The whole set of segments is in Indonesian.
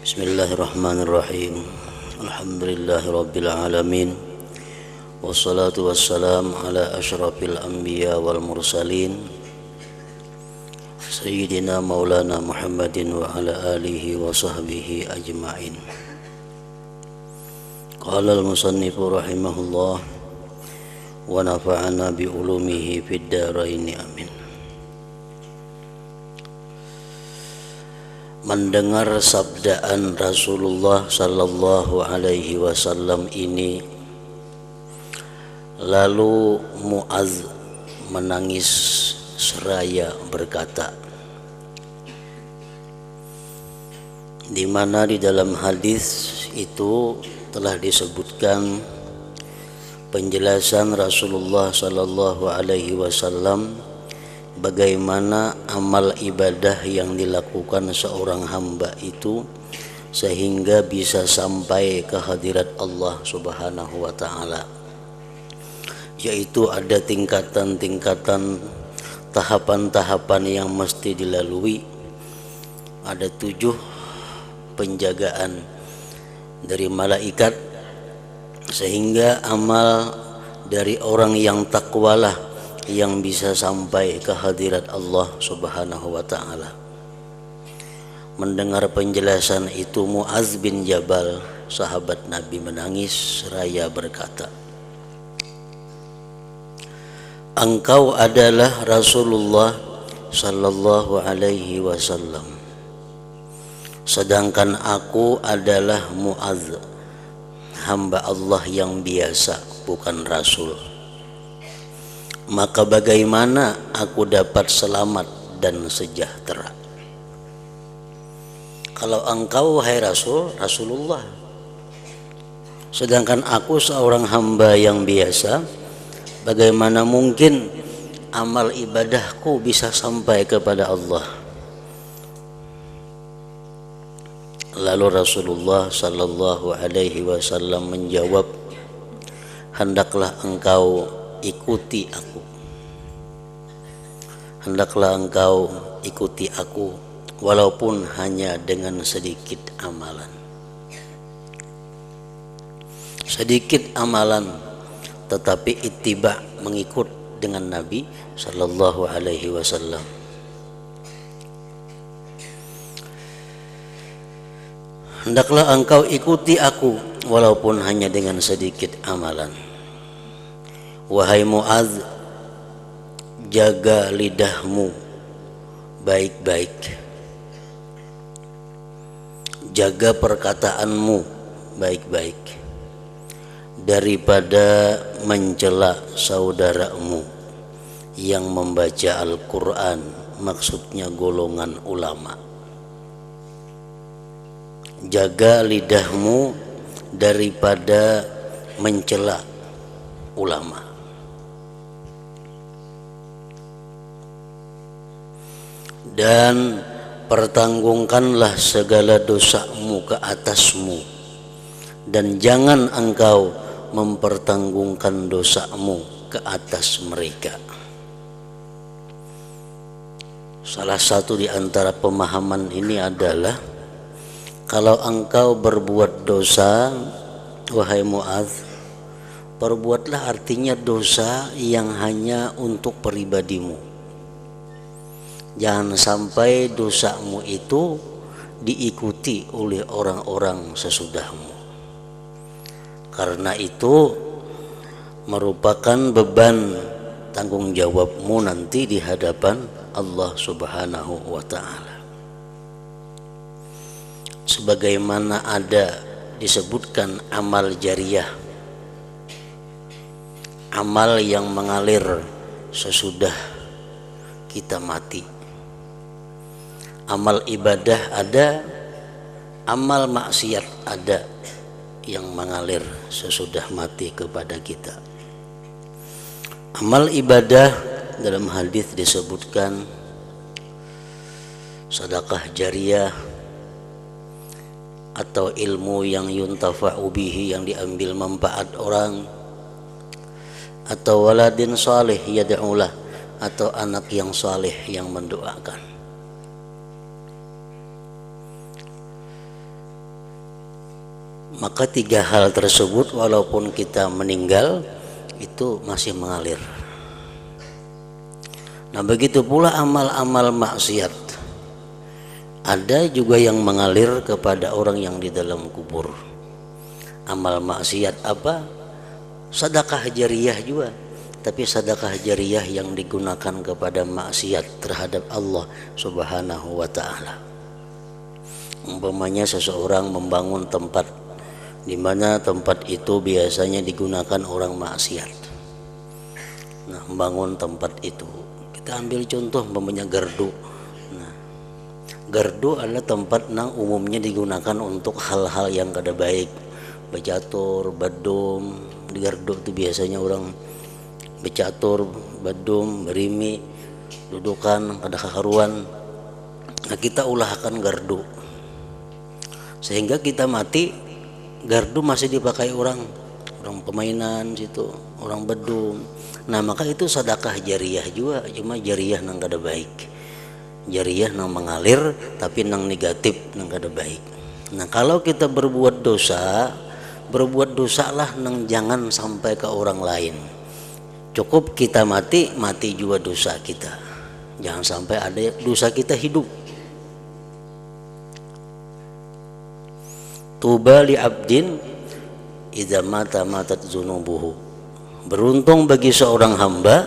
Bismillahirrahmanirrahim. Alhamdulillahirabbil alamin. Wassalatu wassalamu ala asyrafil anbiya wal mursalin Sayyidina Maulana Muhammadin wa ala alihi wa sahbihi ajma'in. Qala al-musannifu rahimahullah wa nafa'ana bi ulumihi fid dharain amin. Mendengar sabdaan Rasulullah sallallahu alaihi wasallam ini, lalu Mu'adz menangis seraya berkata, di mana di dalam hadis itu telah disebutkan penjelasan Rasulullah sallallahu alaihi wasallam bagaimana amal ibadah yang dilakukan seorang hamba itu sehingga bisa sampai ke hadirat Allah Subhanahu wa taala, yaitu ada tingkatan-tingkatan, tahapan-tahapan yang mesti dilalui. Ada 7 penjagaan dari malaikat sehingga amal dari orang yang takwalah yang bisa sampai ke hadirat Allah Subhanahu wa taala. Mendengar penjelasan itu, Mu'adz bin Jabal, sahabat Nabi, menangis seraya berkata, engkau adalah Rasulullah sallallahu alaihi wasallam, sedangkan aku adalah Mu'adz, hamba Allah yang biasa, bukan Rasul. Maka bagaimana aku dapat selamat dan sejahtera? Kalau engkau, wahai Rasul, Rasulullah, sedangkan aku seorang hamba yang biasa, bagaimana mungkin amal ibadahku bisa sampai kepada Allah? Lalu Rasulullah sallallahu alaihi wasallam menjawab, hendaklah engkau ikuti aku. Hendaklah engkau ikuti aku walaupun hanya dengan sedikit amalan. Sedikit amalan tetapi ittiba, mengikut dengan Nabi sallallahu alaihi wasallam. Hendaklah engkau ikuti aku walaupun hanya dengan sedikit amalan. Wahai Mu'adz, jaga lidahmu baik-baik, jaga perkataanmu baik-baik daripada mencela saudaramu yang membaca Al-Quran, maksudnya golongan ulama. Jaga lidahmu daripada mencela ulama. Dan pertanggungkanlah segala dosamu ke atasmu, dan jangan engkau mempertanggungkan dosamu ke atas mereka. Salah satu di antara pemahaman ini adalah, kalau engkau berbuat dosa, wahai Mu'adz, perbuatlah artinya dosa yang hanya untuk pribadimu. Jangan sampai dosamu itu diikuti oleh orang-orang sesudahmu, karena itu merupakan beban tanggung jawabmu nanti di hadapan Allah Subhanahu wa ta'ala. Sebagaimana ada disebutkan amal jariyah, amal yang mengalir sesudah kita mati. Amal ibadah ada, amal maksiat ada yang mengalir sesudah mati kepada kita. Amal ibadah dalam hadis disebutkan sedekah jariyah atau ilmu yang yuntafa'u bihi, yang diambil manfaat orang, atau waladin salih yad'ulah, atau anak yang saleh yang mendoakan. maka tiga hal tersebut walaupun kita meninggal itu masih mengalir. Nah begitu pula amal-amal maksiat, ada juga yang mengalir kepada orang yang di dalam kubur. Amal maksiat apa? Sedekah jariyah juga, tapi sedekah jariyah yang digunakan kepada maksiat terhadap Allah Subhanahu wa ta'ala. Umpamanya seseorang membangun tempat di mana tempat itu biasanya digunakan orang maksiat. Nah, membangun tempat itu, kita ambil contoh umpamanya gardu. Nah, gardu adalah tempat yang umumnya digunakan untuk hal-hal yang kada baik, becatur, badum. Di gardu itu biasanya orang becatur, badum, berimi, dudukan, kada kakaruan. Nah, kita ulahkan gardu sehingga kita mati, gardu masih dipakai orang permainan situ, orang bedung. Nah maka itu sedekah jariyah juga, cuma jariyah nang kada baik, jariyah nang mengalir tapi nang negatif, nang kada baik. Nah kalau kita berbuat dosa, berbuat dosa lah nang jangan sampai ke orang lain. Cukup kita mati, mati juga dosa kita, jangan sampai ada dosa kita hidup. Tuba li abdin idza mata matat dzunubuhu. Beruntung bagi seorang hamba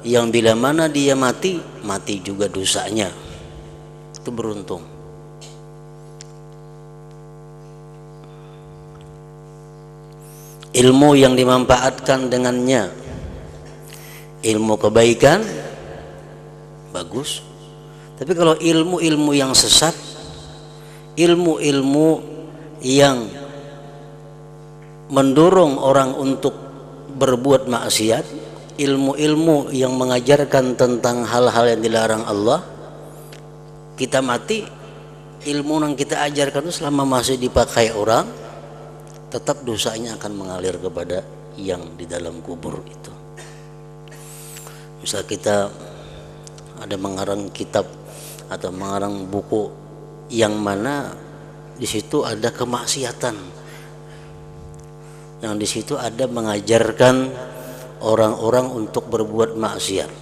yang bila mana dia mati, mati juga dosanya. Itu beruntung. Ilmu yang dimanfaatkan dengannya, ilmu kebaikan, bagus. Tapi kalau ilmu-ilmu yang sesat, ilmu-ilmu yang mendorong orang untuk berbuat maksiat, ilmu-ilmu yang mengajarkan tentang hal-hal yang dilarang Allah, kita mati, ilmu yang kita ajarkan itu selama masih dipakai orang, tetap dosanya akan mengalir kepada yang di dalam kubur itu. Misal kita ada mengarang kitab atau mengarang buku yang mana di situ ada kemaksiatan, yang di situ ada mengajarkan orang-orang untuk berbuat maksiat.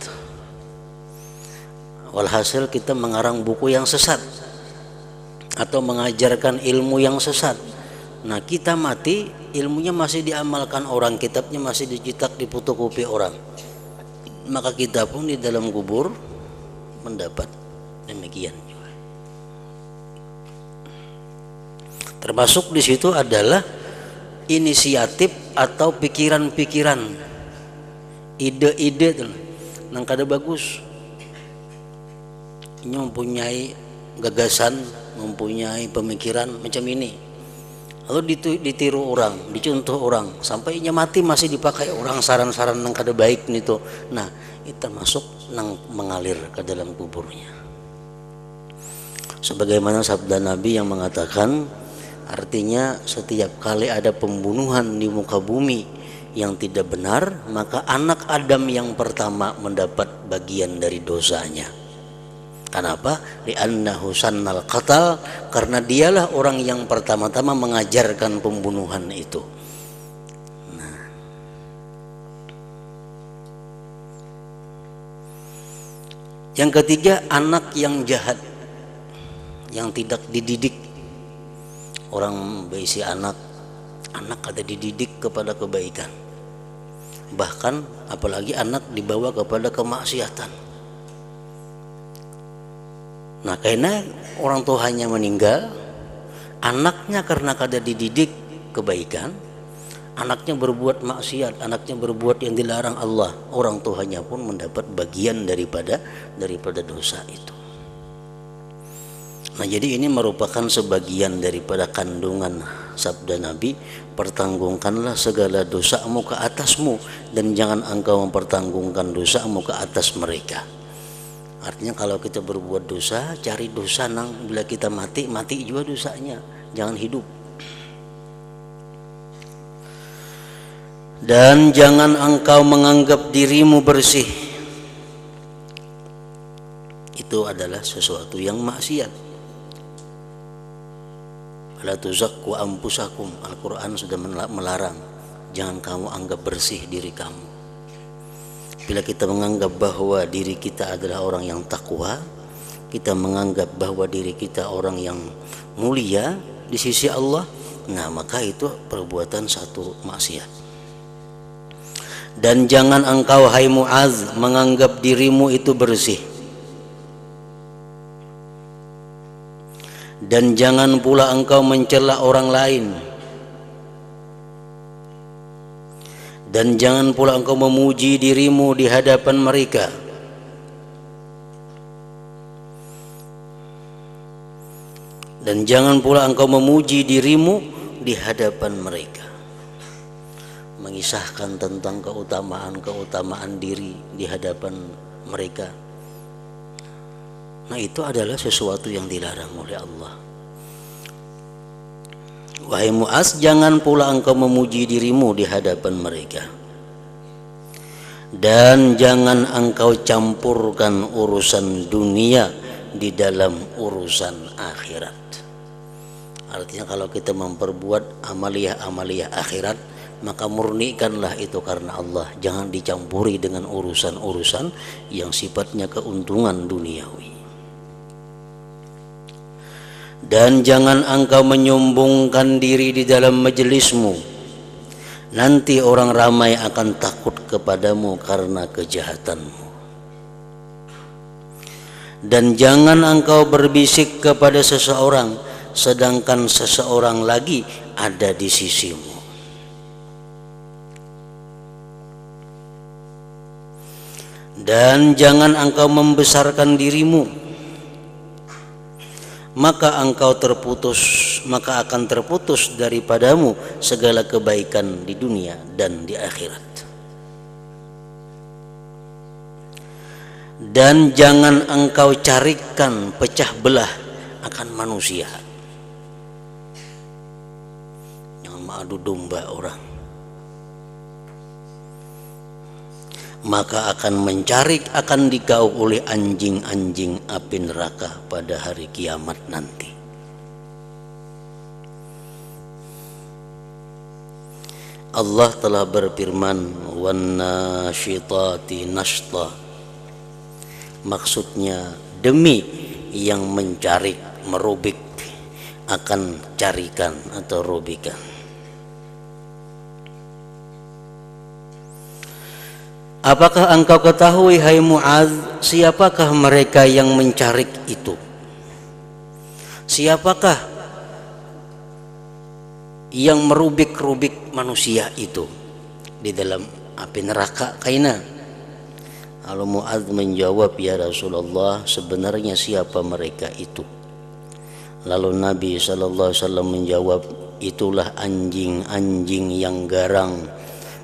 Walhasil kita mengarang buku yang sesat atau mengajarkan ilmu yang sesat. Nah kita mati, ilmunya masih diamalkan orang, kitabnya masih dicetak, difotokopi orang, maka kita pun di dalam kubur mendapat demikian. Termasuk di situ adalah inisiatif atau pikiran-pikiran, ide-ide nang kada bagus. Ini mempunyai gagasan, mempunyai pemikiran macam ini, lalu ditiru orang, dicontoh orang, sampai inya mati masih dipakai orang saran-saran nang kada baik itu. Nah, itu termasuk nang mengalir ke dalam kuburnya. Sebagaimana sabda Nabi yang mengatakan, artinya setiap kali ada pembunuhan di muka bumi yang tidak benar, maka anak Adam yang pertama mendapat bagian dari dosanya. Kenapa? Li'annahu sannal qatal, karena dialah orang yang pertama-tama mengajarkan pembunuhan itu. Nah, yang ketiga, anak yang jahat, yang tidak dididik. Orang berisi anak ada dididik kepada kebaikan, bahkan apalagi anak dibawa kepada kemaksiatan. Nah karena orang tuanya meninggal, anaknya karena kada dididik kebaikan, anaknya berbuat maksiat, anaknya berbuat yang dilarang Allah, orang tuanya pun mendapat bagian daripada dosa itu. Nah jadi ini merupakan sebagian daripada kandungan sabda Nabi, pertanggungkanlah segala dosamu ke atasmu dan jangan engkau mempertanggungkan dosamu ke atas mereka. Artinya kalau kita berbuat dosa, cari dosa nang bila kita mati juga dosanya, jangan hidup. Dan jangan engkau menganggap dirimu bersih, itu adalah sesuatu yang maksiat. la tuzakku anfusakum. Al-Quran sudah melarang, jangan kamu anggap bersih diri kamu. Bila kita menganggap bahwa diri kita adalah orang yang takwa, kita menganggap bahwa diri kita orang yang mulia di sisi Allah, nah maka itu perbuatan satu maksiat. Dan jangan engkau hai Mu'adz menganggap dirimu itu bersih, dan jangan pula engkau mencela orang lain, dan jangan pula engkau memuji dirimu di hadapan mereka. Dan jangan pula engkau memuji dirimu di hadapan mereka, mengisahkan tentang keutamaan diri di hadapan mereka. Nah, itu adalah sesuatu yang dilarang oleh Allah. Wahai Mu'adz, jangan pula engkau memuji dirimu di hadapan mereka, dan jangan engkau campurkan urusan dunia di dalam urusan akhirat. Artinya kalau kita memperbuat amaliyah akhirat, maka murnikanlah itu karena Allah, jangan dicampuri dengan urusan-urusan yang sifatnya keuntungan duniawi. Dan jangan engkau menyombongkan diri di dalam majelismu, nanti orang ramai akan takut kepadamu karena kejahatanmu. Dan jangan engkau berbisik kepada seseorang sedangkan seseorang lagi ada di sisimu. Dan jangan engkau membesarkan dirimu, maka akan terputus daripadamu segala kebaikan di dunia dan di akhirat. Dan jangan engkau carikan pecah belah akan manusia, jangan mengadu domba orang, maka akan dikau oleh anjing-anjing api neraka pada hari kiamat nanti. Allah telah berfirman, wan nasyitati nashta, maksudnya demi yang mencarik, merubik, akan carikan atau rubikan. Apakah engkau ketahui hai Mu'adz, siapakah mereka yang mencarik itu? Siapakah yang merubik-rubik manusia itu di dalam api neraka kaina? Lalu Mu'adz menjawab, ya Rasulullah, sebenarnya siapa mereka itu? Lalu Nabi SAW menjawab, itulah anjing-anjing yang garang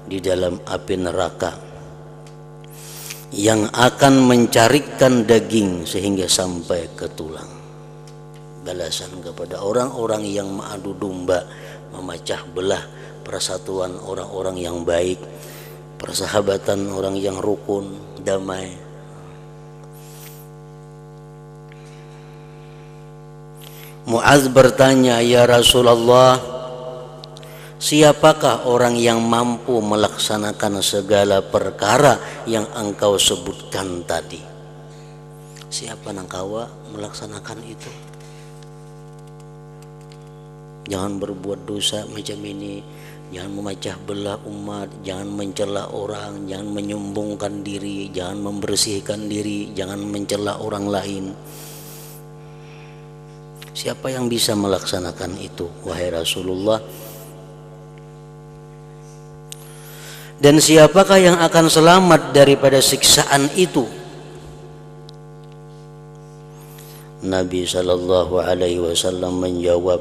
di dalam api neraka, yang akan mencarikan daging sehingga sampai ke tulang. Balasan kepada orang-orang yang mengadu domba, memecah belah persatuan orang-orang yang baik, persahabatan orang yang rukun, damai. Mu'adz bertanya, ya Rasulullah, siapakah orang yang mampu melaksanakan segala perkara yang engkau sebutkan tadi? Siapa nangkawa melaksanakan itu? Jangan berbuat dosa macam ini, jangan memecah belah umat, jangan mencela orang, jangan menyombongkan diri, jangan membersihkan diri, jangan mencela orang lain. Siapa yang bisa melaksanakan itu, wahai Rasulullah? Dan siapakah yang akan selamat daripada siksaan itu? Nabi SAW menjawab,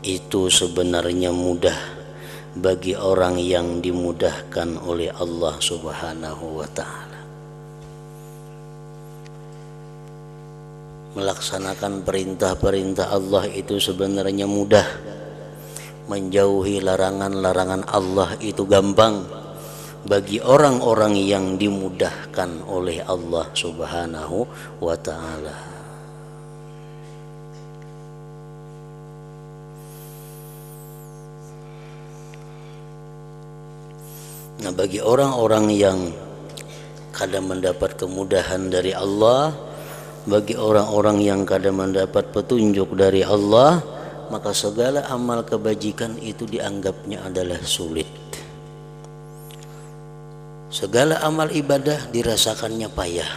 itu sebenarnya mudah bagi orang yang dimudahkan oleh Allah Subhanahu wa ta'ala. Melaksanakan perintah-perintah Allah itu sebenarnya mudah. Menjauhi larangan-larangan Allah itu gampang bagi orang-orang yang dimudahkan oleh Allah Subhanahu wa ta'ala. Nah, bagi orang-orang yang kadang mendapat kemudahan dari Allah, bagi orang-orang yang kadang mendapat petunjuk dari Allah, maka segala amal kebajikan itu dianggapnya adalah sulit. Segala amal ibadah dirasakannya payah.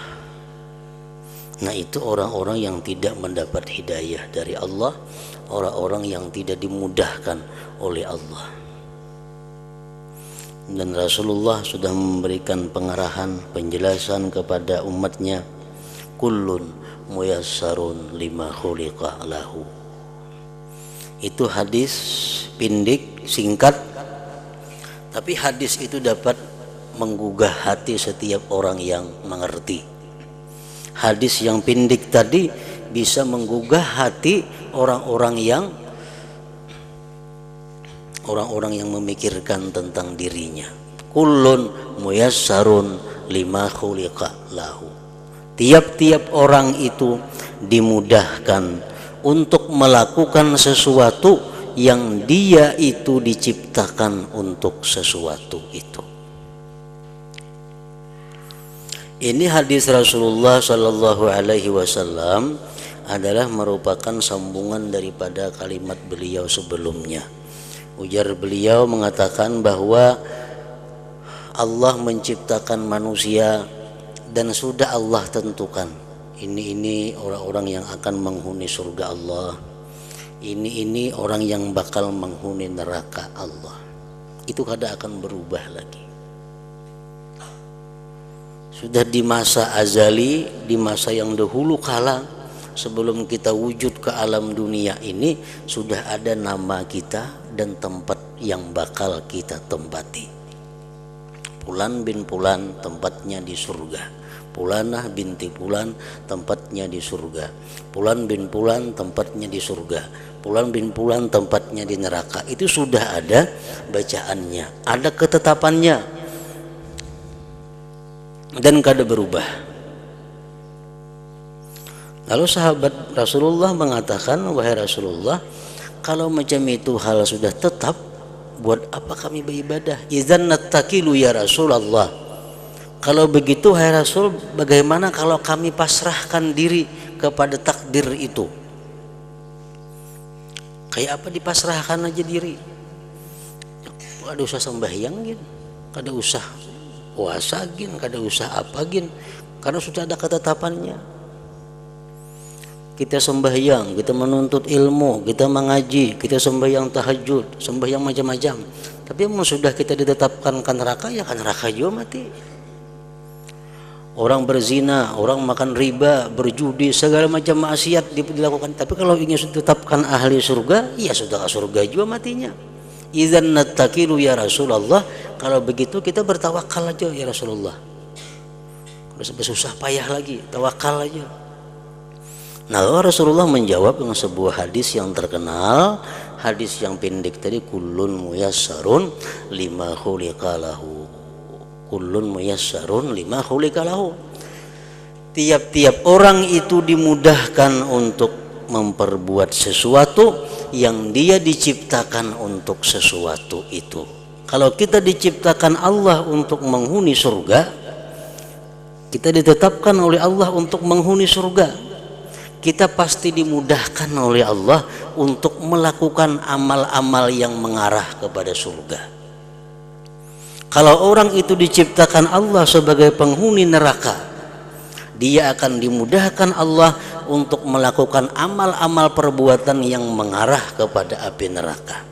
Nah, itu orang-orang yang tidak mendapat hidayah dari Allah, orang-orang yang tidak dimudahkan oleh Allah. Dan Rasulullah sudah memberikan pengarahan, penjelasan kepada umatnya, kullun muyassarun lima khuliqa lahu. Itu hadis pindik, singkat, tapi hadis itu dapat menggugah hati setiap orang yang mengerti. Hadis yang pindik tadi bisa menggugah hati orang-orang yang memikirkan tentang dirinya. Kullun muyassarun lima khuliqa lahu. Tiap-tiap orang itu dimudahkan untuk melakukan sesuatu yang dia itu diciptakan untuk sesuatu itu. Ini hadis Rasulullah Shallallahu Alaihi Wasallam adalah merupakan sambungan daripada kalimat beliau sebelumnya. Ujar beliau mengatakan bahwa Allah menciptakan manusia dan sudah Allah tentukan ini orang-orang yang akan menghuni surga Allah, ini orang yang bakal menghuni neraka Allah. Itu kadang akan berubah lagi. Sudah di masa azali, di masa yang dahulu kala, sebelum kita wujud ke alam dunia ini, sudah ada nama kita dan tempat yang bakal kita tempati. Fulan bin Fulan tempatnya di surga, Fulanah binti Fulan tempatnya di surga, Fulan bin Fulan tempatnya di surga, Fulan bin Fulan tempatnya di neraka. Itu sudah ada bacaannya, ada ketetapannya, dan kada berubah. Lalu sahabat Rasulullah mengatakan, wahai Rasulullah, kalau macam itu hal sudah tetap, buat apa kami beribadah? Idzan nattakilu ya Rasulullah. Kalau begitu wahai Rasul, bagaimana kalau kami pasrahkan diri kepada takdir itu? Kayak apa dipasrahkan aja diri? Kada usah sembahyang gin, kada usah puasa gin, kada usah apa gin, karena sudah ada ketetapannya. Kita sembahyang, kita menuntut ilmu, kita mengaji, kita sembahyang tahajud, sembahyang macam-macam. Tapi yang sudah kita ditetapkan ke neraka, ya kan neraka juga mati. Orang berzina, orang makan riba, berjudi, segala macam maksiat dilakukan. Tapi kalau ingin ditetapkan ahli surga, ya sudah ke surga juga matinya. Idzan nattakilu ya Rasulullah. Kalau begitu kita bertawakal aja ya Rasulullah. Kalau sampai susah payah lagi, tawakal aja. Nah, Rasulullah menjawab dengan sebuah hadis yang terkenal, hadis yang pendek tadi, kullun muyassarun lima khuliqa lahu. Kullun muyassarun lima khuliqa lahu. Tiap-tiap orang itu dimudahkan untuk memperbuat sesuatu yang dia diciptakan untuk sesuatu itu. Kalau kita diciptakan Allah untuk menghuni surga, kita ditetapkan oleh Allah untuk menghuni surga, kita pasti dimudahkan oleh Allah untuk melakukan amal-amal yang mengarah kepada surga. Kalau orang itu diciptakan Allah sebagai penghuni neraka, dia akan dimudahkan Allah untuk melakukan amal-amal perbuatan yang mengarah kepada api neraka.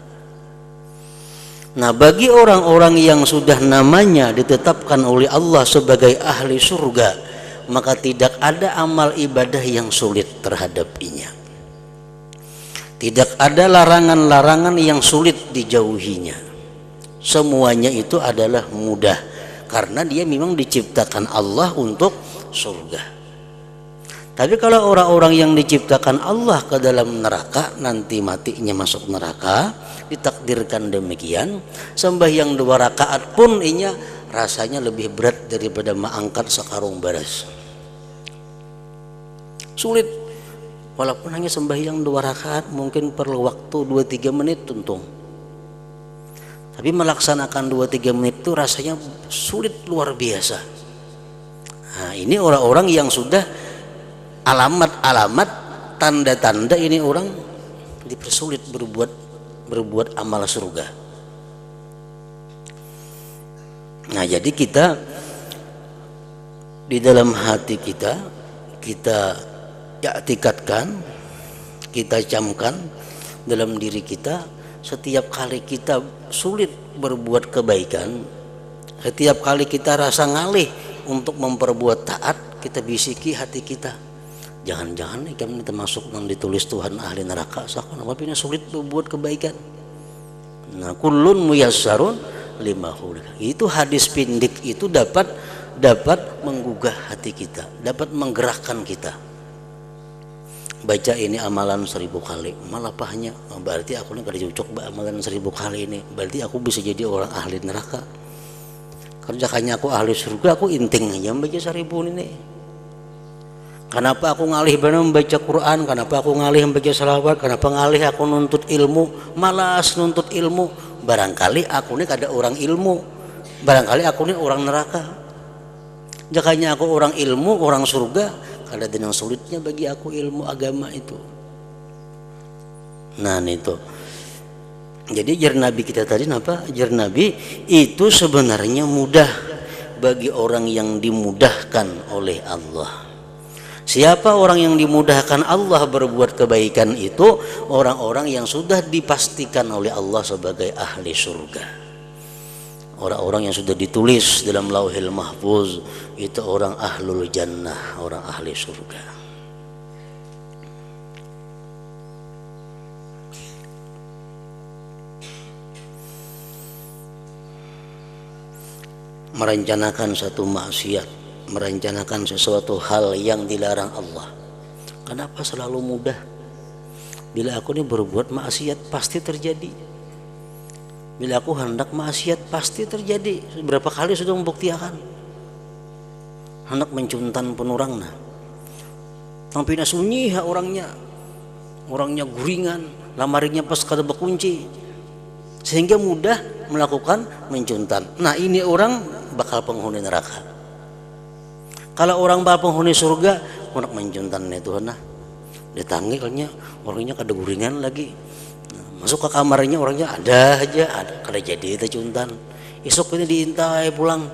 Nah, bagi orang-orang yang sudah namanya ditetapkan oleh Allah sebagai ahli surga, maka tidak ada amal ibadah yang sulit terhadapinya. Tidak ada larangan-larangan yang sulit dijauhinya. Semuanya itu adalah mudah, karena dia memang diciptakan Allah untuk surga. Tapi kalau orang-orang yang diciptakan Allah ke dalam neraka, nanti matinya masuk neraka, ditakdirkan demikian, sembahyang 2 rakaat pun inya rasanya lebih berat daripada mengangkat sekarung beras. Sulit, walaupun hanya sembahyang 2 rakaat, mungkin perlu waktu 2-3 menit tuntung. Tapi melaksanakan 2-3 menit itu rasanya sulit luar biasa. Nah, ini orang-orang yang sudah alamat-alamat, tanda-tanda ini orang dipersulit berbuat amal surga. Nah, jadi kita di dalam hati kita i'tikadkan, kita camkan dalam diri kita, setiap kali kita sulit berbuat kebaikan, setiap kali kita rasa ngalih untuk memperbuat taat, kita bisiki hati kita, jangan-jangan kami termasuk yang ditulis Tuhan ahli neraka, kenapa sulit berbuat kebaikan. Nah, kullun muyassarun lima khuliqa. Itu hadis pindik itu dapat menggugah hati kita, dapat menggerakkan kita. Baca ini amalan 1000 kali, malah pahanya berarti aku ini kada cocok amalan 1000 kali ini, berarti aku bisa jadi orang ahli neraka. Kerjakannya aku ahli surga, aku inting aja membaca 1000 ini. Kenapa aku ngalih benar membaca Quran, kenapa aku ngalih membaca salawat, kenapa ngalih aku nuntut ilmu, malas nuntut ilmu. Barangkali aku ini kada orang ilmu, barangkali aku ini orang neraka. Jakanya aku orang ilmu, orang surga, kada dengan sulitnya bagi aku ilmu agama itu. Nah itu. Jadi jar Nabi kita tadi apa? Jar Nabi itu sebenarnya mudah bagi orang yang dimudahkan oleh Allah. Siapa orang yang dimudahkan Allah berbuat kebaikan itu? Orang-orang yang sudah dipastikan oleh Allah sebagai ahli surga. Orang-orang yang sudah ditulis dalam Lauhil Mahfuz itu orang ahlul jannah, orang ahli surga. Merencanakan satu maksiat, merencanakan sesuatu hal yang dilarang Allah. Kenapa selalu mudah? Bila aku ini berbuat maksiat pasti terjadi. Bila aku hendak maksiat pasti terjadi. Berapa kali sudah membuktikan. Hendak mencuntan penurangna. Tampina sunyi orangnya guringan, lamarinya pas kada berkunci. Sehingga mudah melakukan mencuntan. Nah, ini orang bakal penghuni neraka. Kalau orang bakal penghuni surga, hendak mencuntan itu nah. Ditanggilnya orangnya kada guringan lagi. Masuk ke kamarnya orangnya ada kada jadi itu cuntan. Esok ini diintai pulang,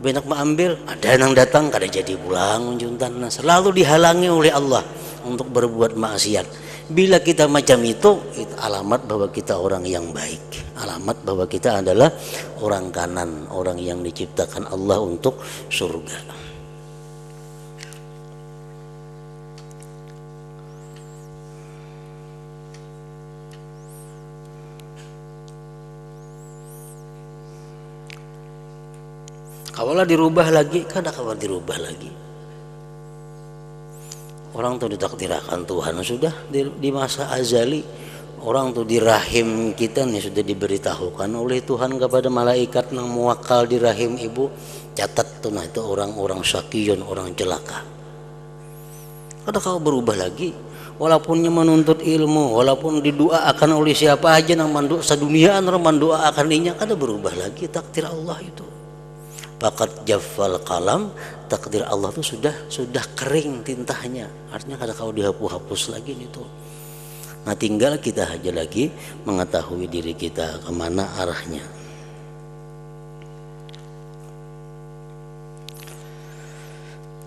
benak mengambil, ada yang datang kada jadi pulang cuntan. Nah, selalu dihalangi oleh Allah untuk berbuat maksiat. Bila kita macam itu alamat bahwa kita orang yang baik, alamat bahwa kita adalah orang kanan, orang yang diciptakan Allah untuk surga. Kawalah dirubah lagi, kada kawan dirubah lagi. Orang tuh ditakdirkan Tuhan sudah di masa azali. Orang tuh di rahim kita nih sudah diberitahukan oleh Tuhan kepada malaikat yang muwakal di rahim ibu. Catat tuh nah itu orang-orang syakiyun, orang celaka. Kada kau berubah lagi. Walaupunnya menuntut ilmu, walaupun didoakan oleh siapa aja yang manduk sedunia orang mendoakan inya, kada berubah lagi takdir Allah itu. Fakat jaffal kalam, takdir Allah itu sudah kering tintanya, artinya kada kau dihapus lagi itu. Nah, tinggal kita aja lagi mengetahui diri kita kemana arahnya.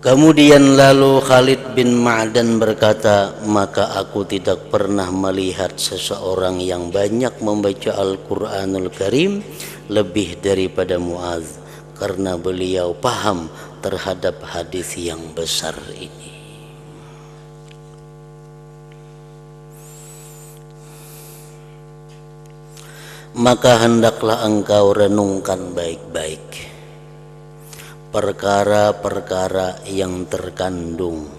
Kemudian lalu Khalid bin Ma'dan berkata, maka aku tidak pernah melihat seseorang yang banyak membaca Al-Quranul Karim lebih daripada Mu'adz, karena beliau paham terhadap hadis yang besar ini. Maka hendaklah engkau renungkan baik-baik perkara-perkara yang terkandung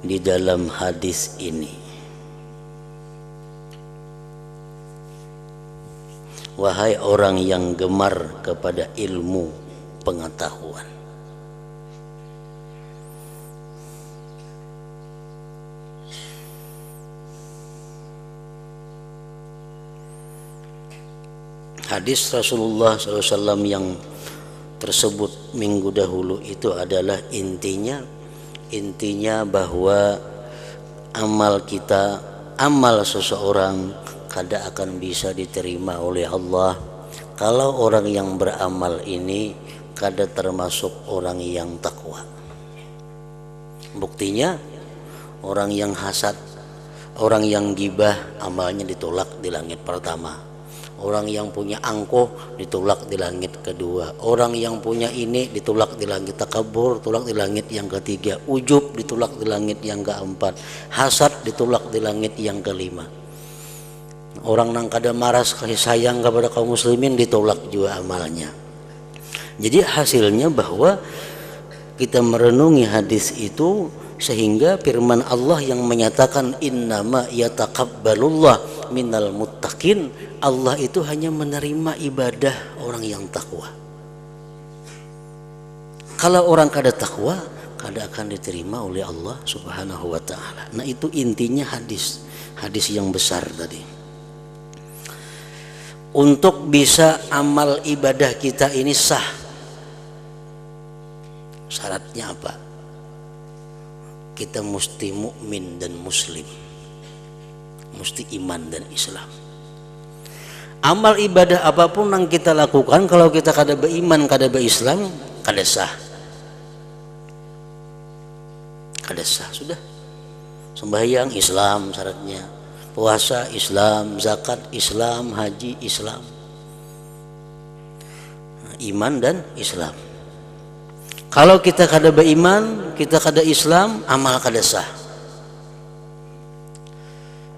di dalam hadis ini. Wahai orang yang gemar kepada ilmu pengetahuan, Hadis Rasulullah SAW yang tersebut minggu dahulu itu adalah intinya bahwa amal seseorang kada akan bisa diterima oleh Allah kalau orang yang beramal ini kada termasuk orang yang takwa. Buktinya orang yang hasad, orang yang gibah, amalnya ditolak di langit pertama. Orang yang punya angkuh ditolak di langit kedua. Orang yang punya ini ditolak di langit takabur, ditolak di langit yang ketiga. Ujub ditolak di langit yang keempat. Hasad ditolak di langit yang kelima. Orang yang kada maras kasih sayang kepada kaum muslimin ditolak juga amalnya. Jadi hasilnya bahwa kita merenungi hadis itu sehingga firman Allah yang menyatakan innama yataqabbalullah minal muttaqin, Allah itu hanya menerima ibadah orang yang takwa. Kalau orang kada takwa, kada akan diterima oleh Allah Subhanahu wa taala. Nah, itu intinya hadis yang besar tadi. Untuk bisa amal ibadah kita ini sah, syaratnya apa? Kita mesti mukmin dan muslim, mesti iman dan Islam. Amal ibadah apapun yang kita lakukan kalau kita kada beriman, kada berislam, kada sah. Kada sah sudah. Sembahyang Islam syaratnya, puasa Islam, zakat Islam, haji Islam, iman dan Islam. Kalau kita kada beriman, kita kada Islam, amal kada sah.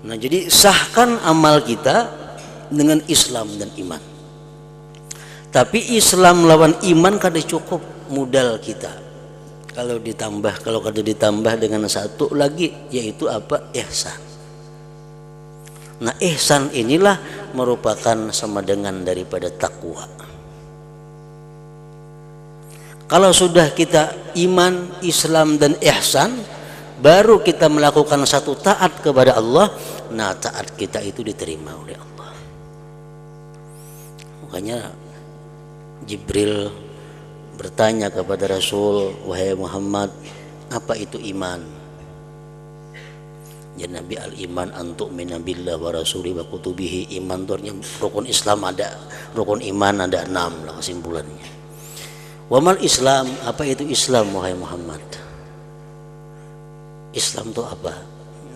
Nah, jadi sahkan amal kita dengan Islam dan iman. Tapi Islam lawan iman kada cukup modal kita. Kalau kada ditambah dengan satu lagi, yaitu apa? Ihsan. Nah, ihsan inilah merupakan sama dengan daripada takwa. Kalau sudah kita iman, Islam dan ihsan, baru kita melakukan satu taat kepada Allah. Nah, taat kita itu diterima oleh Allah. Makanya Jibril bertanya kepada Rasul, wahai Muhammad, apa itu iman? Ya Nabi, al-iman antuk minabillah wa rasuli wa kutubihi. Iman itu rukun Islam ada, rukun iman ada 6 lah kesimpulannya. Wamal Islam, apa itu Islam wahai Muhammad? Islam itu apa?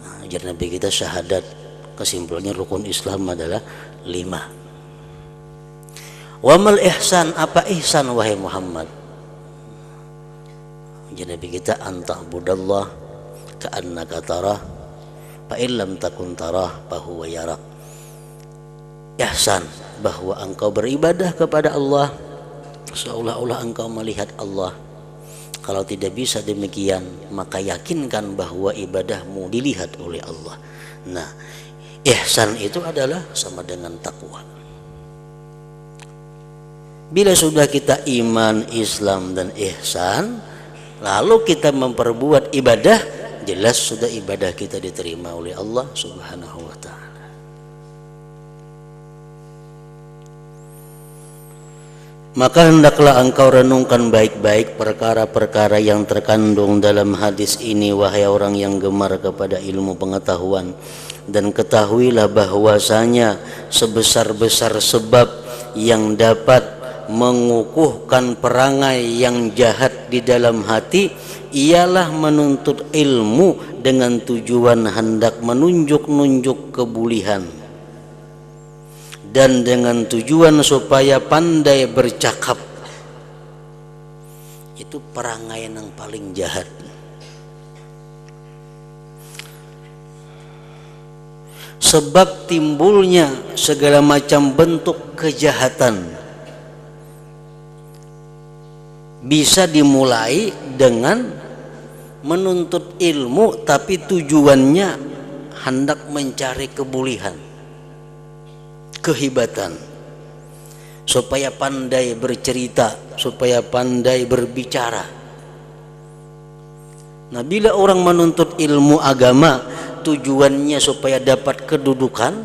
Nah, ajar Nabi kita syahadat, kesimpulannya rukun Islam adalah 5. Wamal ihsan, apa ihsan wahai Muhammad? Ajar Nabi kita anta'budallah ka'annaka tarah fa illam takun tarah fa huwa yarak. Ihsan, bahwa engkau beribadah kepada Allah seolah-olah engkau melihat Allah. Kalau tidak bisa demikian, maka yakinkan bahwa ibadahmu dilihat oleh Allah. Nah, ihsan itu adalah sama dengan takwa. Bila sudah kita iman, Islam dan ihsan, lalu kita memperbuat ibadah, jelas sudah ibadah kita diterima oleh Allah Subhanahu wa taala. Maka hendaklah engkau renungkan baik-baik perkara-perkara yang terkandung dalam hadis ini, wahai orang yang gemar kepada ilmu pengetahuan, dan ketahuilah bahwasanya sebesar-besar sebab yang dapat mengukuhkan perangai yang jahat di dalam hati ialah menuntut ilmu dengan tujuan hendak menunjuk-nunjuk kebulihan, dan dengan tujuan supaya pandai bercakap. Itu perangai yang paling jahat. Sebab timbulnya segala macam bentuk kejahatan bisa dimulai dengan menuntut ilmu, tapi tujuannya hendak mencari kebulihan, kehebatan, supaya pandai bercerita, supaya pandai berbicara. Nah, bila orang menuntut ilmu agama tujuannya supaya dapat kedudukan,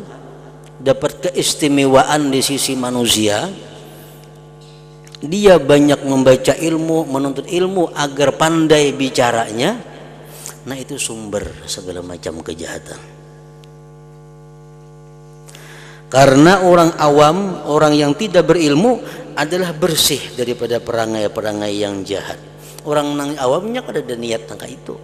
dapat keistimewaan di sisi manusia, dia banyak membaca ilmu, menuntut ilmu agar pandai bicaranya, nah itu sumber segala macam kejahatan. Karena orang awam, orang yang tidak berilmu adalah bersih daripada perangai-perangai yang jahat. Orang nang awamnya kada ada niat tangka itu.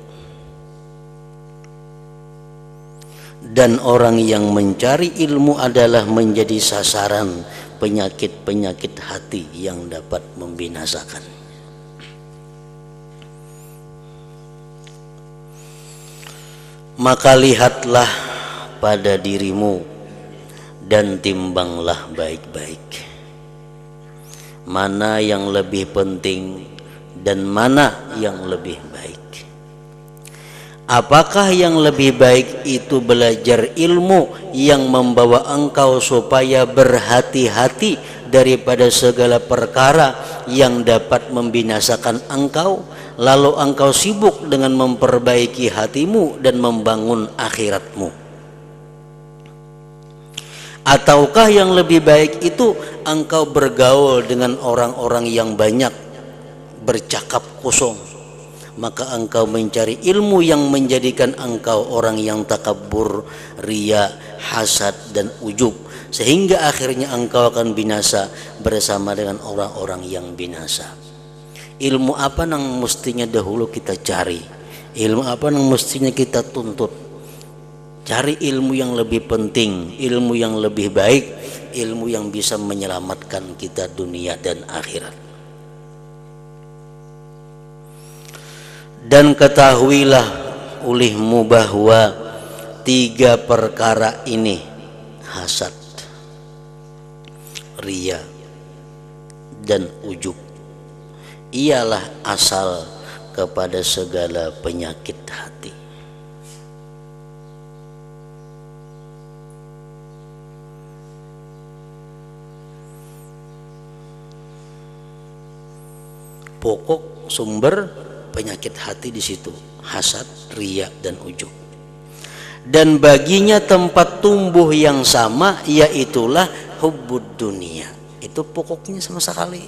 Dan orang yang mencari ilmu adalah menjadi sasaran penyakit-penyakit hati yang dapat membinasakan. Maka lihatlah pada dirimu dan timbanglah baik-baik mana yang lebih penting dan mana yang lebih baik. Apakah yang lebih baik itu belajar ilmu yang membawa engkau supaya berhati-hati daripada segala perkara yang dapat membinasakan engkau, lalu engkau sibuk dengan memperbaiki hatimu dan membangun akhiratmu? Ataukah yang lebih baik itu engkau bergaul dengan orang-orang yang banyak bercakap kosong, maka engkau mencari ilmu yang menjadikan engkau orang yang takabur, riya, hasad dan ujub, sehingga akhirnya engkau akan binasa bersama dengan orang-orang yang binasa. Ilmu apa yang mestinya dahulu kita cari? Ilmu apa yang mestinya kita tuntut? Cari ilmu yang lebih penting, ilmu yang lebih baik, ilmu yang bisa menyelamatkan kita dunia dan akhirat. Dan ketahuilah olehmu bahwa 3 perkara ini, hasad, riya, dan ujub, ialah asal kepada segala penyakit hati. Pokok sumber penyakit hati di situ, hasad, riya, dan ujub. Dan baginya tempat tumbuh yang sama, yaitulah hubbud dunia. Itu pokoknya sama sekali.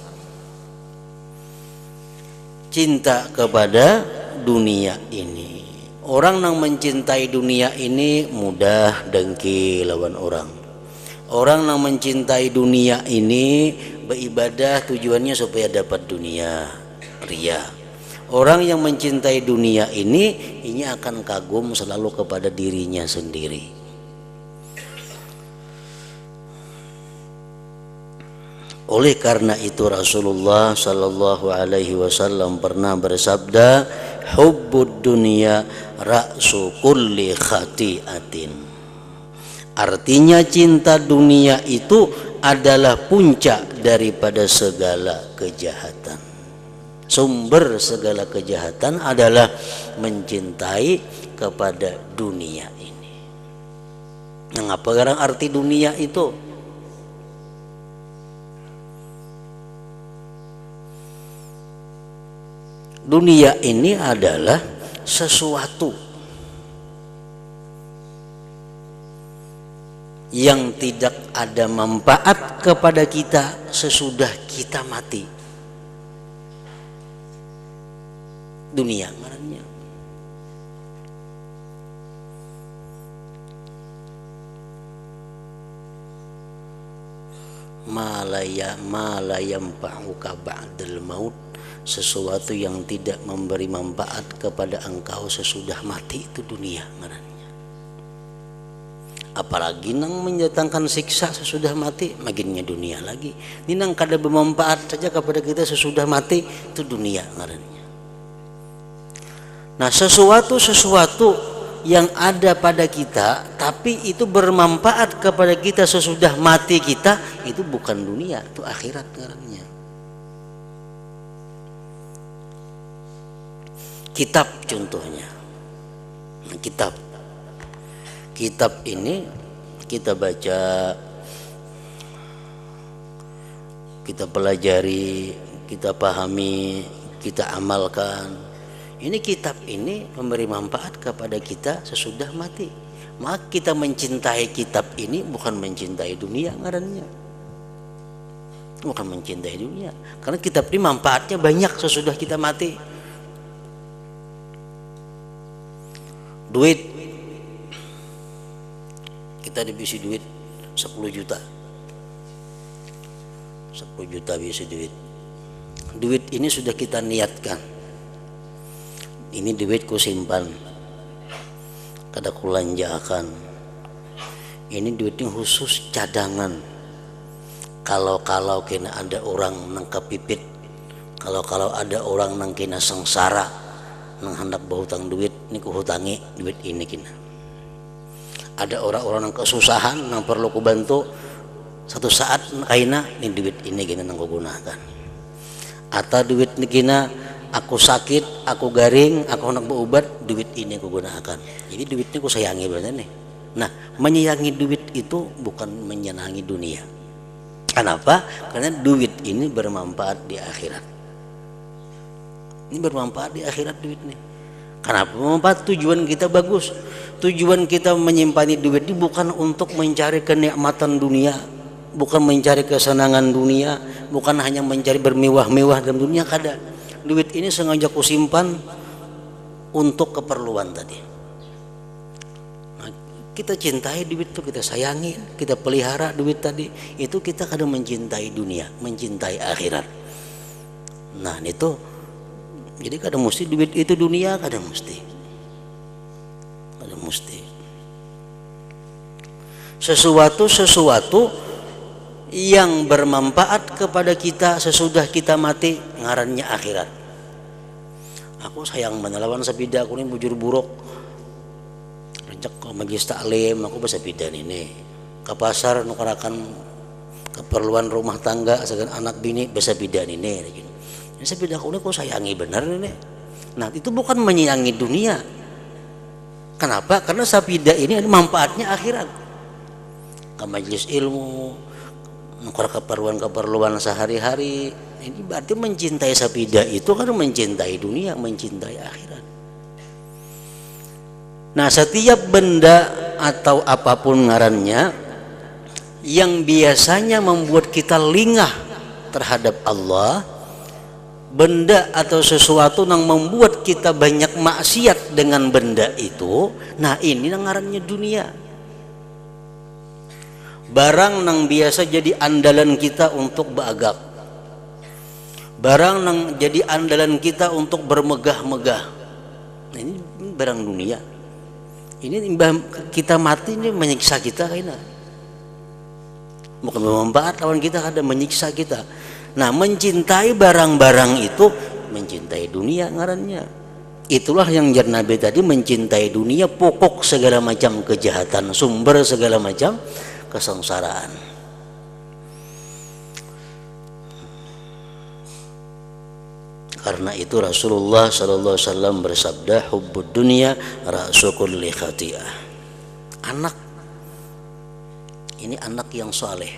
Cinta kepada dunia ini. Orang yang mencintai dunia ini mudah dengki lawan orang. Orang yang mencintai dunia ini beribadah tujuannya supaya dapat dunia, riya. Orang yang mencintai dunia ini akan kagum selalu kepada dirinya sendiri. Oleh karena itu Rasulullah sallallahu alaihi wasallam pernah bersabda, hubbud dunya ra'su kulli khati'atin. Artinya cinta dunia itu adalah puncak daripada segala kejahatan. Sumber segala kejahatan adalah mencintai kepada dunia ini. Nah, apa sekarang arti dunia itu? Dunia ini adalah sesuatu yang tidak ada manfaat kepada kita sesudah kita mati. Dunia ngarannya. Malayam fa'uka ba'dal maut, sesuatu yang tidak memberi manfaat kepada engkau sesudah mati, itu dunia ngarannya. Apalagi nang mendatangkan siksa sesudah mati, makinnya dunia lagi. Ini nang kada bermanfaat saja kepada kita sesudah mati, itu dunia ngarannya. Nah, sesuatu yang ada pada kita tapi itu bermanfaat kepada kita sesudah mati kita, itu bukan dunia, itu akhirat ngarannya. Kitab contohnya. Nah, kitab ini kita baca, kita pelajari, kita pahami, kita amalkan. Ini kitab ini memberi manfaat kepada kita sesudah mati. Maka kita mencintai kitab ini bukan mencintai dunia ngarannya. Bukan mencintai dunia. Karena kitab ini manfaatnya banyak sesudah kita mati. Duit, kita dibisi duit 10 juta. 10 juta bisa duit. Duit ini sudah kita niatkan. Ini duitku simpan, kada kulanjakan. Ini duitnya khusus cadangan. Kalau kena ada orang nang kepipit, kalau ada orang nang kena sengsara, nang hendak berhutang duit, ini ku hutangi duit ini kena. Ada orang-orang nang kesusahan, nang perlu ku bantu, satu saat kaina ini duit ini kena nang ku gunakan. Atau duit ini kena aku sakit, aku garing, aku hendak berobat, duit ini ku gunakan. Jadi duitnya ku sayangi berarti nih. Nah, menyayangi duit itu bukan menyenangi dunia. Kenapa? Karena duit ini bermanfaat di akhirat. Ini bermanfaat di akhirat duit ini. Kenapa bermanfaat? Tujuan kita bagus. Tujuan kita menyimpan duit ini bukan untuk mencari kenikmatan dunia, bukan mencari kesenangan dunia, bukan hanya mencari bermewah-mewah dalam dunia, kada. Duit ini sengaja ku simpan untuk keperluan tadi. Nah, kita cintai duit itu, kita sayangi, kita pelihara duit tadi, itu kita kadang mencintai dunia, mencintai akhirat. Nah itu, jadi kadang mesti duit itu dunia, kadang mesti sesuatu yang bermanfaat kepada kita sesudah kita mati ngarannya akhirat. Aku sayang menelawan sepida aku ini bujur buruk. Rejek ke majlis taklim aku bersepida ini. Ke pasar nukarakan keperluan rumah tangga segan anak bini bersepida ini. Ini sepida aku ini aku sayangi benar ini. Nah itu bukan menyayangi dunia. Kenapa? Karena sepida ini ada manfaatnya akhirat. Ke majlis ilmu, nukar keperluan sehari-hari. Ini berarti mencintai sepida itu kan mencintai dunia, mencintai akhirat. Nah setiap benda atau apapun ngarannya yang biasanya membuat kita lingah terhadap Allah, benda atau sesuatu yang membuat kita banyak maksiat dengan benda itu, nah ini ngarannya dunia. Barang yang biasa jadi andalan kita untuk beragak, barang yang jadi andalan kita untuk bermegah-megah. Nah, ini barang dunia. Ini kita mati ini menyiksa kita kayaknya. Bukan bermanfaat lawan kita, ada menyiksa kita. Nah mencintai barang-barang itu mencintai dunia ngarannya. Itulah yang jar Nabi tadi, mencintai dunia pokok segala macam kejahatan, sumber segala macam kesengsaraan. Karena itu Rasulullah SAW bersabda, hubbud dunya ra'su kulli khati'ah. Anak ini anak yang saleh,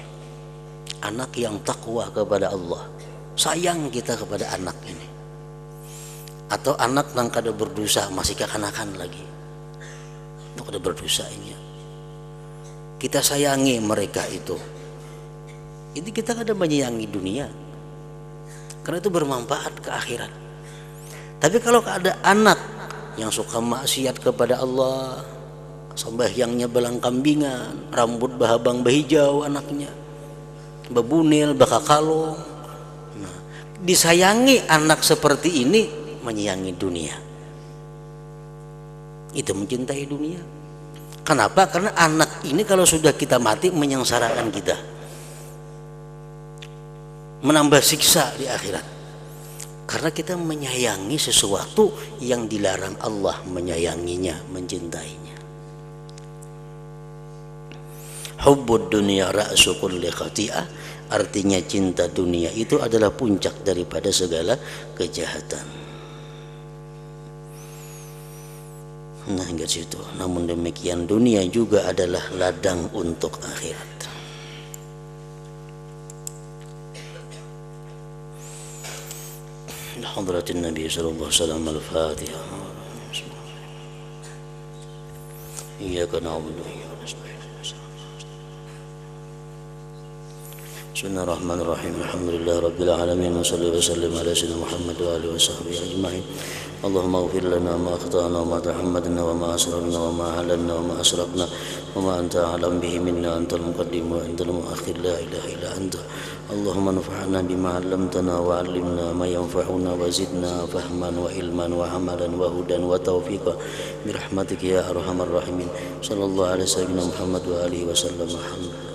anak yang takwa kepada Allah, sayang kita kepada anak ini. Atau anak yang kada berdosa, masih kekanakan lagi, itu kada berdosa ini. Kita sayangi mereka itu kita kadang menyayangi dunia karena itu bermanfaat ke akhirat. Tapi kalau ada anak yang suka maksiat kepada Allah, sembahyangnya belang kambingan, rambut bahabang bahijau anaknya, bebunil bakakalong, nah, disayangi anak seperti ini menyayangi dunia, itu mencintai dunia. Kenapa? Karena anak ini kalau sudah kita mati menyengsarakan kita, menambah siksa di akhirat. Karena kita menyayangi sesuatu yang dilarang Allah menyayanginya, mencintainya. Hubbud dunya ra'su kulli khati'ah, artinya cinta dunia itu adalah puncak daripada segala kejahatan. Nah hingga situ. Namun demikian dunia juga adalah ladang untuk akhirat. Hadratin Nabi sallallahu alaihi wasallam al-Fatihah. إياك نعبد وإياك نستعين بسم الله الرحمن الرحيم الحمد لله رب العالمين وصلى وسلم على سيدنا محمد وآله وصحبه أجمعين اللهم اغفر لنا ما أخطأنا وما تحمدنا وما أسررنا وما أعلنا وما أسرفنا وما أنت أعلم به منا أنت المقدم وأنت المؤخر لا إله إلا أنت اللهم انفعنا بما علمتنا وعلمنا ما ينفعنا وزدنا فهما وعلما وعملا وهدى وتوفيقا برحمتك يا أرحم الراحمين صلى الله على سيدنا محمد وآله وسلم الحمد لله